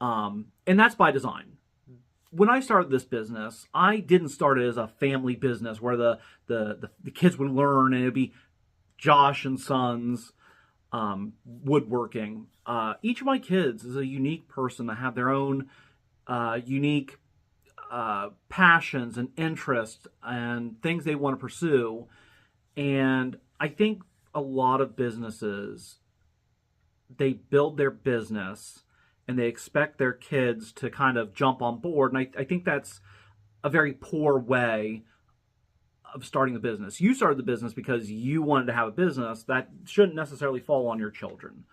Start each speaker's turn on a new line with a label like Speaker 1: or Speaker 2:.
Speaker 1: And that's by design. When I started this business, I didn't start it as a family business where the kids would learn and it'd be Josh and Sons woodworking. Each of my kids is a unique person that have their own unique passions and interests and things they want to pursue. And I think a lot of businesses, they build their business and they expect their kids to kind of jump on board. And I think that's a very poor way of starting the business. You started the business because you wanted to have a business. That shouldn't necessarily fall on your children.